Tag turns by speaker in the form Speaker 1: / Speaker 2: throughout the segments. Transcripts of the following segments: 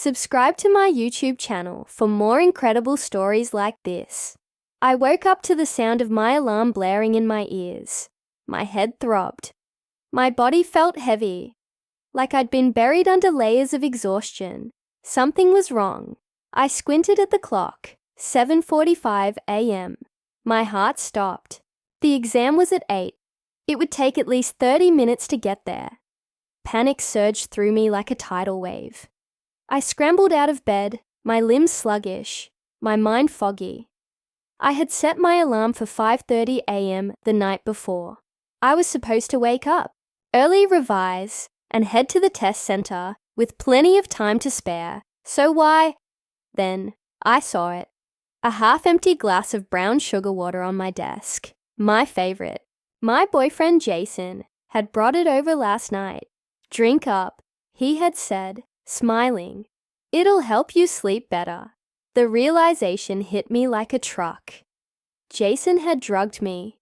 Speaker 1: Subscribe to my YouTube channel for more incredible stories like this. I woke up to the sound of my alarm blaring in my ears. My head throbbed. My body felt heavy, like I'd been buried under layers of exhaustion. Something was wrong. I squinted at the clock. 7:45 a.m. My heart stopped. The exam was at 8. It would take at least 30 minutes to get there. Panic surged through me like a tidal wave. I scrambled out of bed, my limbs sluggish, my mind foggy. I had set my alarm for 5:30 a.m. the night before. I was supposed to wake up, early revise, and head to the test center with plenty of time to spare. So why? Then, I saw it. A half-empty glass of brown sugar water on my desk. My favorite. My boyfriend Jason had brought it over last night. Drink up, he had said, smiling. It'll help you sleep better. The realization hit me like a truck. Jason had drugged me.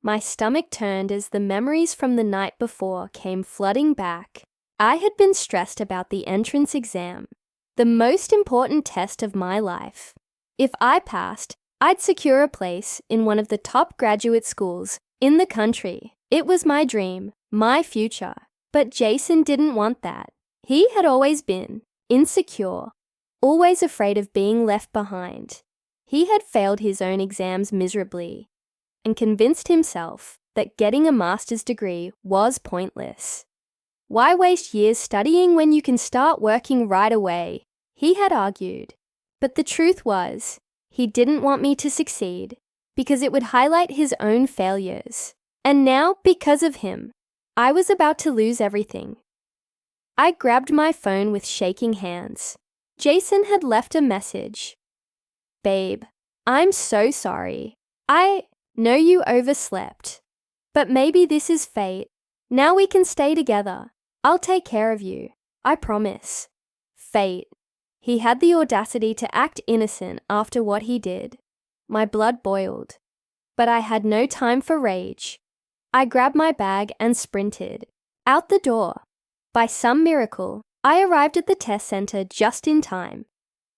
Speaker 1: My stomach turned as the memories from the night before came flooding back. I had been stressed about the entrance exam, the most important test of my life. If I passed, I'd secure a place in one of the top graduate schools in the country. It was my dream, my future. But Jason didn't want that. He had always been insecure, always afraid of being left behind. He had failed his own exams miserably and convinced himself that getting a master's degree was pointless. Why waste years studying when you can start working right away? He had argued. But the truth was, he didn't want me to succeed because it would highlight his own failures. And now, because of him, I was about to lose everything. I grabbed my phone with shaking hands. Jason had left a message. Babe, I'm so sorry. I know you overslept. But maybe this is fate. Now we can stay together. I'll take care of you. I promise. Fate. He had the audacity to act innocent after what he did. My blood boiled. But I had no time for rage. I grabbed my bag and sprinted. Out the door. By some miracle, I arrived at the test center just in time.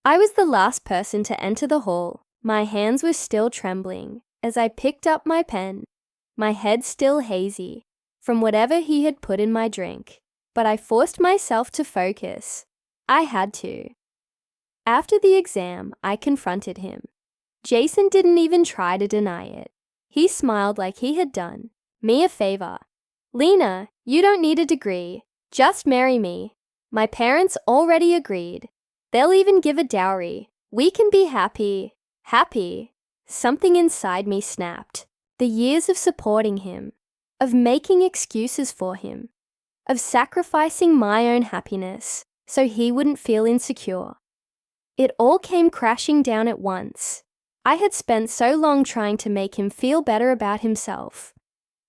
Speaker 1: I was the last person to enter the hall. My hands were still trembling as I picked up my pen, my head still hazy from whatever he had put in my drink. But I forced myself to focus. I had to. After the exam, I confronted him. Jason didn't even try to deny it. He smiled like he had done me a favor. Lena, you don't need a degree. Just marry me. My parents already agreed. They'll even give a dowry. We can be happy. Happy. Something inside me snapped. The years of supporting him, of making excuses for him, of sacrificing my own happiness so he wouldn't feel insecure. It all came crashing down at once. I had spent so long trying to make him feel better about himself,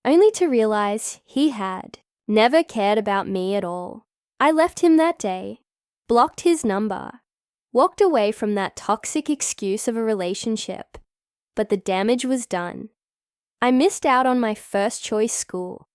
Speaker 1: only to realize he had never cared about me at all. I left him that day, blocked his number, walked away from that toxic excuse of a relationship. But the damage was done. I missed out on my first choice school.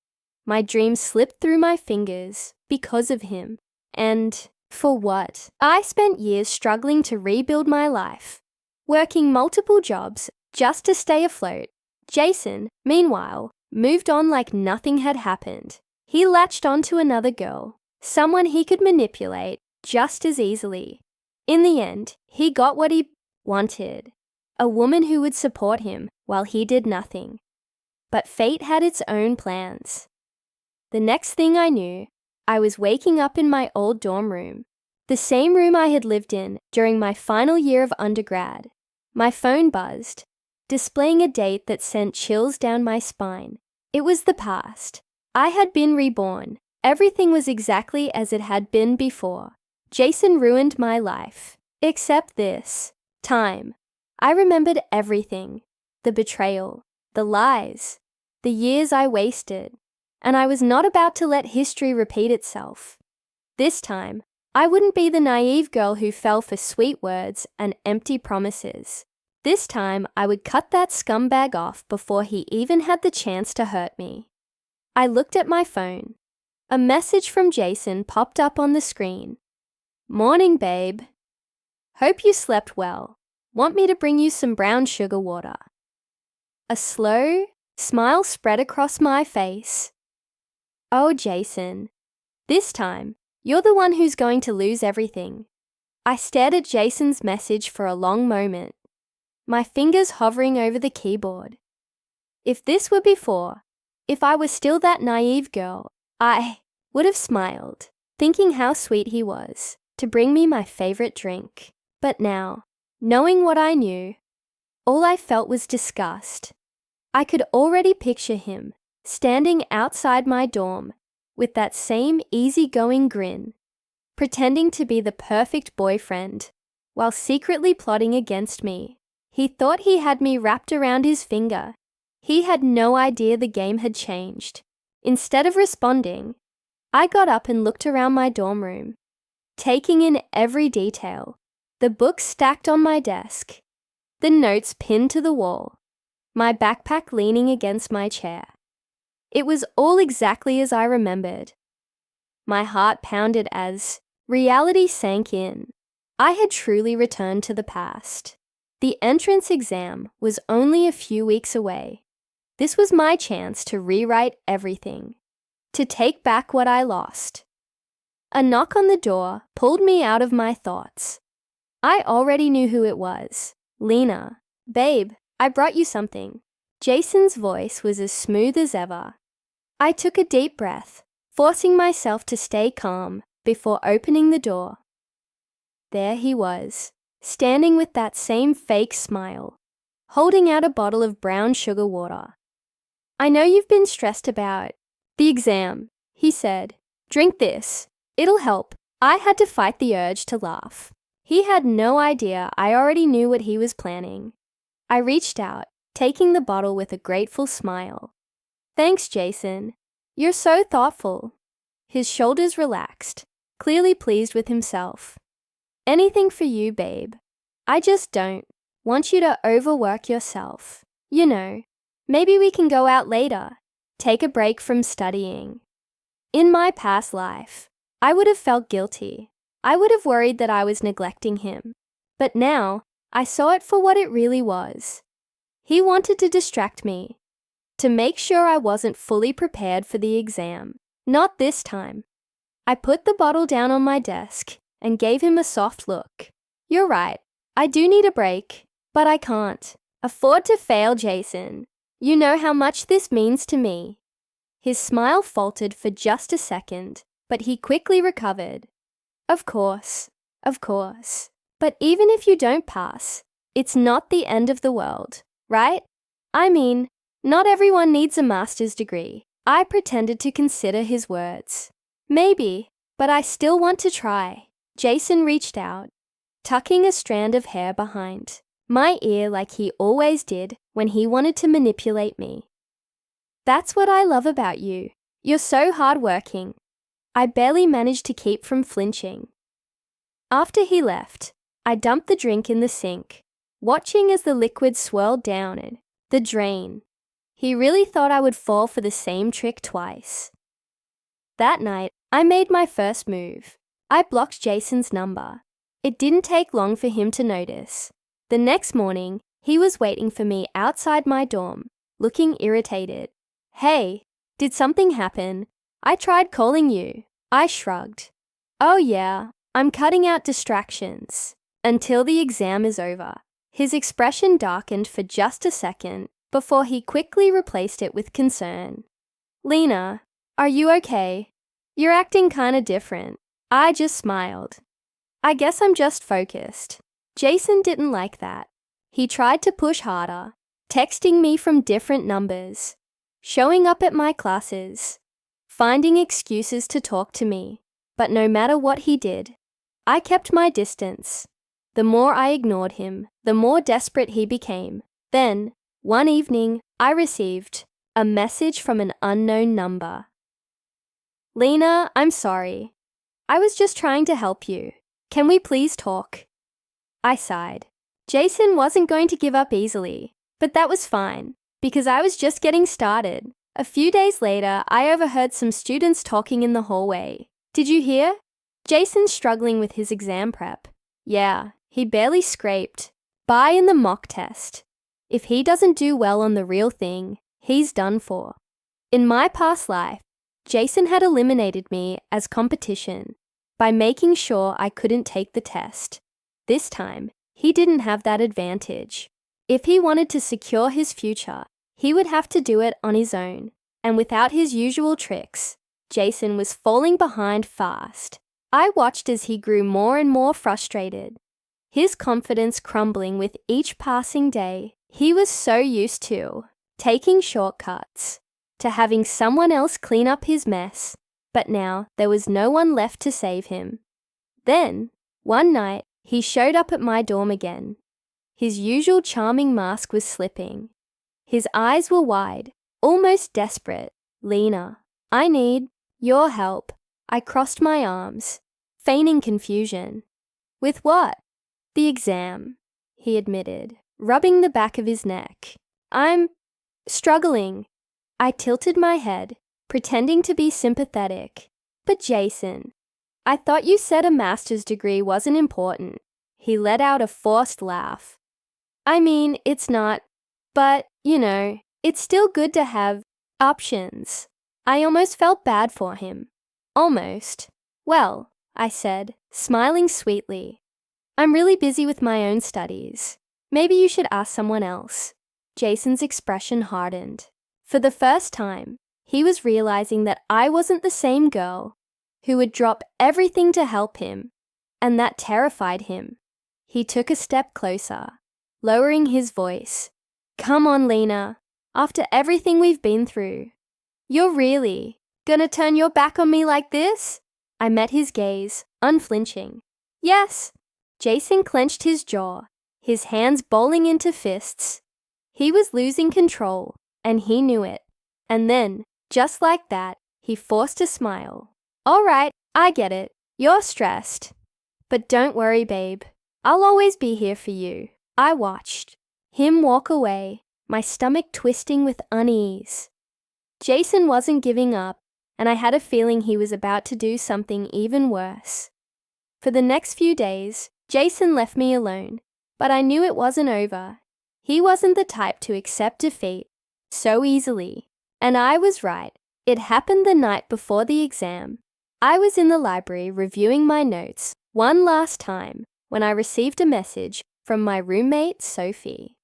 Speaker 1: My dreams slipped through my fingers because of him. And for what? I spent years struggling to rebuild my life, working multiple jobs just to stay afloat. Jason, meanwhile, moved on like nothing had happened. He latched onto another girl, someone he could manipulate just as easily. In the end, he got what he wanted, a woman who would support him while he did nothing. But fate had its own plans. The next thing I knew, I was waking up in my old dorm room, the same room I had lived in during my final year of undergrad. My phone buzzed, displaying a date that sent chills down my spine. It was the past. I had been reborn. Everything was exactly as it had been before. Jason ruined my life. Except this. Time. I remembered everything. The betrayal, the lies, the years I wasted. And I was not about to let history repeat itself. This time, I wouldn't be the naive girl who fell for sweet words and empty promises. This time, I would cut that scumbag off before he even had the chance to hurt me. I looked at my phone. A message from Jason popped up on the screen. Morning, babe. Hope you slept well. Want me to bring you some brown sugar water? A slow smile spread across my face. Oh, Jason. This time, you're the one who's going to lose everything. I stared at Jason's message for a long moment, my fingers hovering over the keyboard. If this were before, if I was still that naive girl, I would have smiled, thinking how sweet he was to bring me my favorite drink. But now, knowing what I knew, all I felt was disgust. I could already picture him standing outside my dorm with that same easygoing grin, pretending to be the perfect boyfriend, while secretly plotting against me. He thought he had me wrapped around his finger. He had no idea the game had changed. Instead of responding, I got up and looked around my dorm room, taking in every detail. The books stacked on my desk, the notes pinned to the wall, my backpack leaning against my chair. It was all exactly as I remembered. My heart pounded as reality sank in. I had truly returned to the past. The entrance exam was only a few weeks away. This was my chance to rewrite everything, to take back what I lost. A knock on the door pulled me out of my thoughts. I already knew who it was. Lena. Babe, I brought you something. Jason's voice was as smooth as ever. I took a deep breath, forcing myself to stay calm before opening the door. There he was, standing with that same fake smile, holding out a bottle of brown sugar water. I know you've been stressed about the exam, he said. Drink this. It'll help. I had to fight the urge to laugh. He had no idea I already knew what he was planning. I reached out, taking the bottle with a grateful smile. Thanks, Jason. You're so thoughtful. His shoulders relaxed, clearly pleased with himself. Anything for you, babe. I just don't want you to overwork yourself. You know, maybe we can go out later, take a break from studying. In my past life, I would have felt guilty. I would have worried that I was neglecting him. But now, I saw it for what it really was. He wanted to distract me, to make sure I wasn't fully prepared for the exam. Not this time. I put the bottle down on my desk and gave him a soft look. You're right, I do need a break, but I can't afford to fail, Jason. You know how much this means to me. His smile faltered for just a second, but he quickly recovered. Of course. But even if you don't pass, it's not the end of the world, right? I mean, not everyone needs a master's degree. I pretended to consider his words. Maybe, but I still want to try. Jason reached out, tucking a strand of hair behind my ear like he always did when he wanted to manipulate me. That's what I love about you. You're so hardworking. I barely managed to keep from flinching. After he left, I dumped the drink in the sink, watching as the liquid swirled down the drain. He really thought I would fall for the same trick twice. That night, I made my first move. I blocked Jason's number. It didn't take long for him to notice. The next morning, he was waiting for me outside my dorm, looking irritated. Hey, did something happen? I tried calling you. I shrugged. Oh yeah, I'm cutting out distractions until the exam is over. His expression darkened for just a second before he quickly replaced it with concern. Lena, are you okay? You're acting kinda different. I just smiled. I guess I'm just focused. Jason didn't like that. He tried to push harder, texting me from different numbers, showing up at my classes, finding excuses to talk to me. But no matter what he did, I kept my distance. The more I ignored him, the more desperate he became. Then, one evening, I received a message from an unknown number. Lena, I'm sorry. I was just trying to help you. Can we please talk? I sighed. Jason wasn't going to give up easily, but that was fine, because I was just getting started. A few days later, I overheard some students talking in the hallway. Did you hear? Jason's struggling with his exam prep. Yeah, he barely scraped by in the mock test. If he doesn't do well on the real thing, he's done for. In my past life, Jason had eliminated me as competition by making sure I couldn't take the test. This time, he didn't have that advantage. If he wanted to secure his future, he would have to do it on his own. And without his usual tricks, Jason was falling behind fast. I watched as he grew more and more frustrated, his confidence crumbling with each passing day. He was so used to taking shortcuts, to having someone else clean up his mess, but now there was no one left to save him. Then, one night, he showed up at my dorm again. His usual charming mask was slipping. His eyes were wide, almost desperate. "Lena, I need your help." I crossed my arms, feigning confusion. "With what?" "The exam," he admitted, rubbing the back of his neck. "I'm struggling." I tilted my head, pretending to be sympathetic. "But Jason, I thought you said a master's degree wasn't important." He let out a forced laugh. "I mean, it's not, but, it's still good to have options." I almost felt bad for him. Almost. "Well," I said, smiling sweetly, "I'm really busy with my own studies. Maybe you should ask someone else." Jason's expression hardened. For the first time, he was realizing that I wasn't the same girl who would drop everything to help him, and that terrified him. He took a step closer, lowering his voice. "Come on, Lena. After everything we've been through, you're really gonna turn your back on me like this?" I met his gaze, unflinching. "Yes." Jason clenched his jaw, his hands bowling into fists. He was losing control, and he knew it. And then, just like that, he forced a smile. "All right, I get it. You're stressed. But don't worry, babe. I'll always be here for you." I watched him walk away, my stomach twisting with unease. Jason wasn't giving up, and I had a feeling he was about to do something even worse. For the next few days, Jason left me alone, but I knew it wasn't over. He wasn't the type to accept defeat so easily. And I was right. It happened the night before the exam. I was in the library reviewing my notes one last time when I received a message from my roommate, Sophie.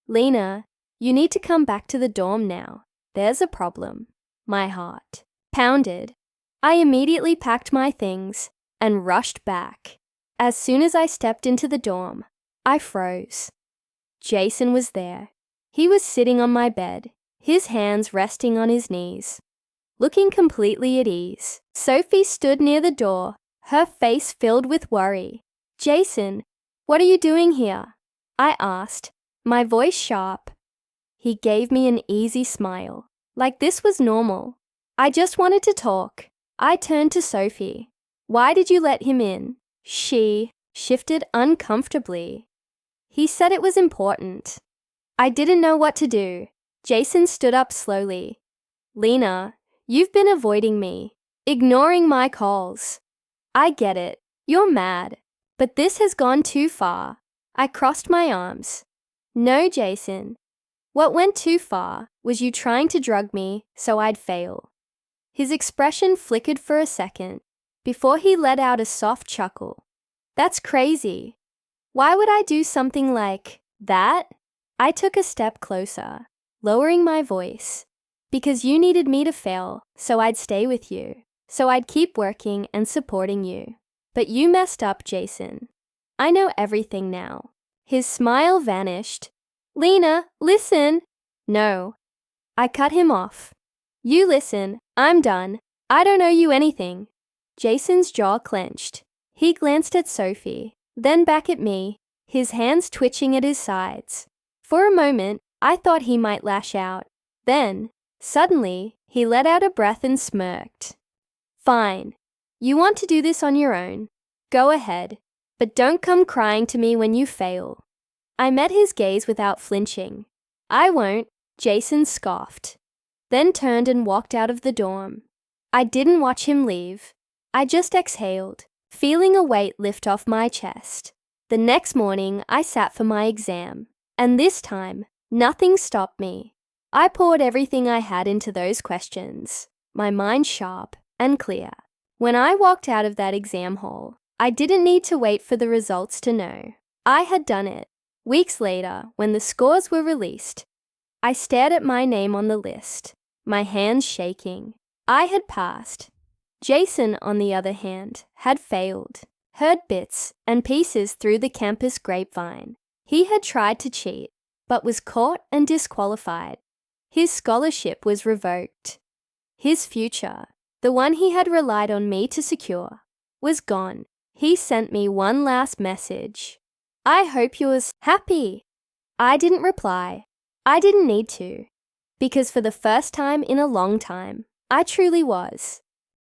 Speaker 1: "Lena, you need to come back to the dorm now. There's a problem." My heart pounded. I immediately packed my things and rushed back. As soon as I stepped into the dorm, I froze. Jason was there. He was sitting on my bed, his hands resting on his knees, looking completely at ease. Sophie stood near the door, her face filled with worry. "Jason, what are you doing here?" I asked, my voice sharp. He gave me an easy smile, like this was normal. "I just wanted to talk." I turned to Sophie. "Why did you let him in?" She shifted uncomfortably. "He said it was important." I didn't know what to do. Jason stood up slowly. "Lena, you've been avoiding me, ignoring my calls. I get it. You're mad. But this has gone too far." I crossed my arms. "No, Jason. What went too far was you trying to drug me so I'd fail." His expression flickered for a second before he let out a soft chuckle. "That's crazy. Why would I do something like that?" I took a step closer, lowering my voice. "Because you needed me to fail so I'd stay with you, so I'd keep working and supporting you. But you messed up, Jason. I know everything now." His smile vanished. "Lena, listen." "No." I cut him off. "You listen. I'm done. I don't owe you anything." Jason's jaw clenched. He glanced at Sophie, then back at me, his hands twitching at his sides. For a moment, I thought he might lash out. Then, suddenly, he let out a breath and smirked. "Fine. You want to do this on your own. Go ahead. But don't come crying to me when you fail." I met his gaze without flinching. "I won't," Jason scoffed, then turned and walked out of the dorm. I didn't watch him leave. I just exhaled, feeling a weight lift off my chest. The next morning, I sat for my exam, and this time, nothing stopped me. I poured everything I had into those questions, my mind sharp and clear. When I walked out of that exam hall, I didn't need to wait for the results to know. I had done it. Weeks later, when the scores were released, I stared at my name on the list, my hands shaking. I had passed. Jason, on the other hand, had failed, heard bits and pieces through the campus grapevine. He had tried to cheat, but was caught and disqualified. His scholarship was revoked. His future, the one he had relied on me to secure, was gone. He sent me one last message. I hope you was happy. I didn't reply. I didn't need to, because for the first time in a long time, I truly was.